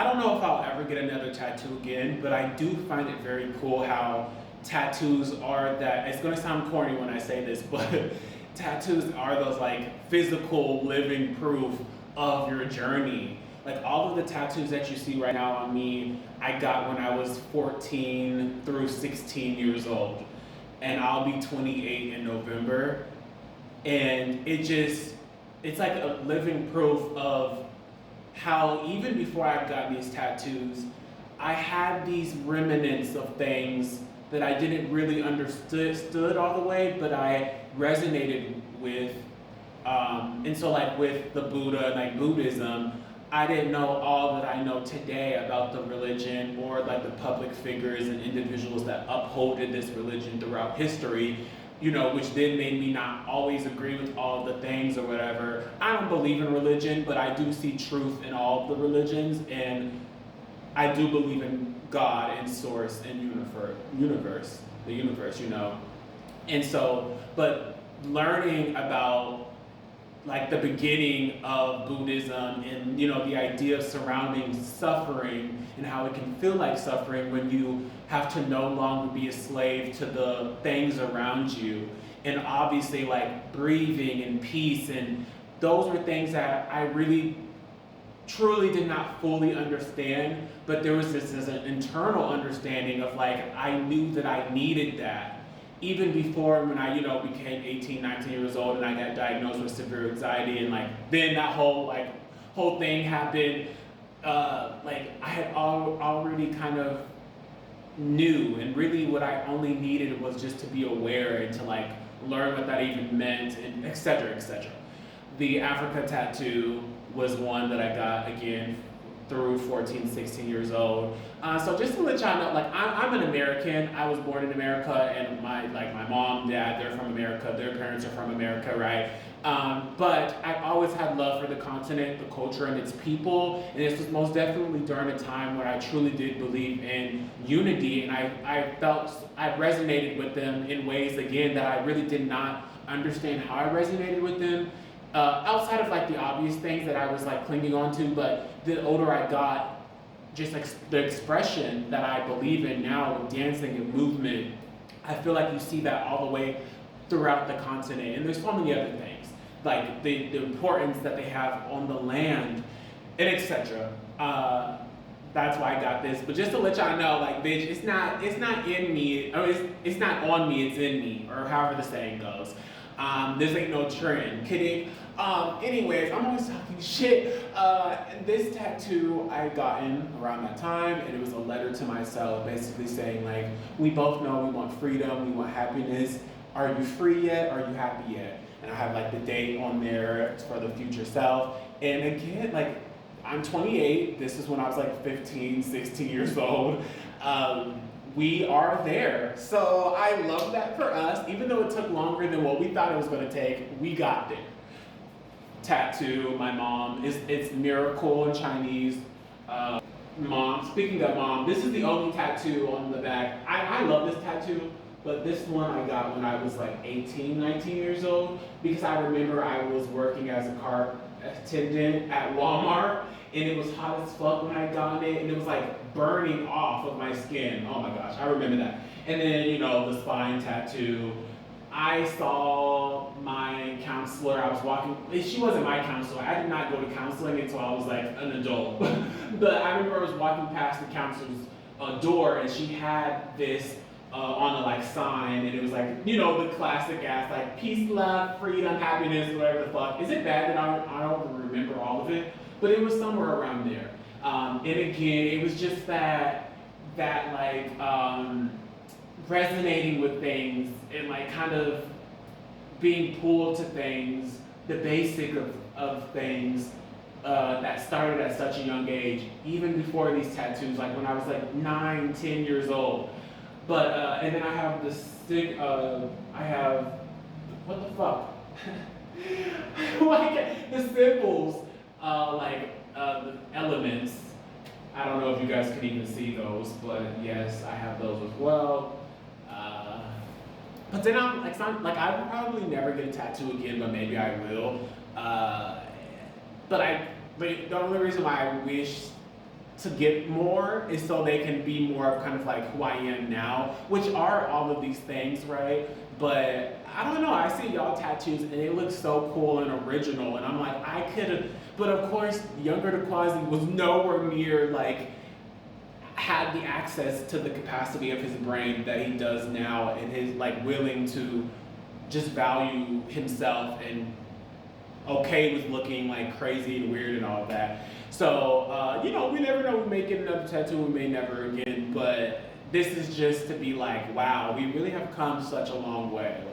don't know if I'll ever get another tattoo again, but I do find it very cool how tattoos are that, it's gonna sound corny when I say this, but tattoos are those like physical living proof of your journey. Like all of the tattoos that you see right now on me, I got when I was 14 through 16 years old. And I'll be 28 in November. And it's like a living proof of how even before I've gotten these tattoos, I had these remnants of things that I didn't really understood all the way, but I resonated with. And so like with the Buddha, like Buddhism, I didn't know all that I know today about the religion or like the public figures and individuals that upholded this religion throughout history, which then made me not always agree with all the things or whatever. I don't believe in religion, but I do see truth in all of the religions, and I do believe in God and source and the universe. And so, but learning about like the beginning of Buddhism and the idea of surrounding suffering and how it can feel like suffering when you have to no longer be a slave to the things around you, and obviously like breathing and peace, and those were things that I really truly did not fully understand, but there was this an internal understanding of like I knew that I needed that even before when I, became 18, 19 years old and I got diagnosed with severe anxiety, and like then that whole thing happened. Like I had already kind of knew, and really what I only needed was just to be aware and to like learn what that even meant, and et cetera, et cetera. The Africa tattoo was one that I got again through 14, 16 years old. So just to let y'all know, like I'm an American. I was born in America, and my mom, dad, they're from America. Their parents are from America, right? But I always had love for the continent, the culture, and its people. And this was most definitely during a time when I truly did believe in unity, and I felt I resonated with them in ways again that I really did not understand how I resonated with them. Outside of like the obvious things that I was like clinging on to, but the older I got, just like the expression that I believe in now with dancing and movement, I feel like you see that all the way throughout the continent. And there's so many other things, like the importance that they have on the land, and etc. That's why I got this. But just to let y'all know, like, bitch, it's not in me, or it's not on me, it's in me, or however the saying goes. This ain't no trend. Kidding. Anyways, I'm always talking shit. This tattoo I gotten around that time, and it was a letter to myself, basically saying like, we both know we want freedom, we want happiness. Are you free yet? Are you happy yet? And I have like the date on there for the future self. And again, like, I'm 28. This is when I was like 15, 16 years old. We are there. So I love that for us. Even though it took longer than what we thought it was going to take, we got there. Tattoo, my mom, it's miracle in Chinese. Mom, speaking of mom, this is the only tattoo on the back. I love this tattoo, but this one I got when I was like 18, 19 years old, because I remember I was working as a car attendant at Walmart, and it was hot as fuck when I got it, and it was like burning off of my skin. Oh my gosh, I remember that. And then, the spine tattoo. I saw my counselor, I was walking, she wasn't my counselor, I did not go to counseling until I was like an adult. But I remember I was walking past the counselor's door, and she had this on a like sign, and it was like, the classic ass, like peace, love, freedom, happiness, whatever the fuck. Is it bad that I don't remember all of it? But it was somewhere around there. And again, it was just that like, resonating with things and like kind of being pulled to things, the basic of things that started at such a young age, even before these tattoos, like when I was like 9, 10 years old. But, and then I have the what the fuck? Like the symbols, the elements. I don't know if you guys can even see those, but yes, I have those as well. But then I'm like I will probably never get a tattoo again, but maybe I will. But the only reason why I wish to get more is so they can be more of kind of like who I am now, which are all of these things, right? But I don't know, I see y'all tattoos and they look so cool and original, and I'm like, I could, but of course, younger DeQuasi was nowhere near like had the access to the capacity of his brain that he does now, and his like willing to just value himself and okay with looking like crazy and weird and all of that. So, you know, we never know, we may get another tattoo, we may never again, but this is just to be like, wow, we really have come such a long way.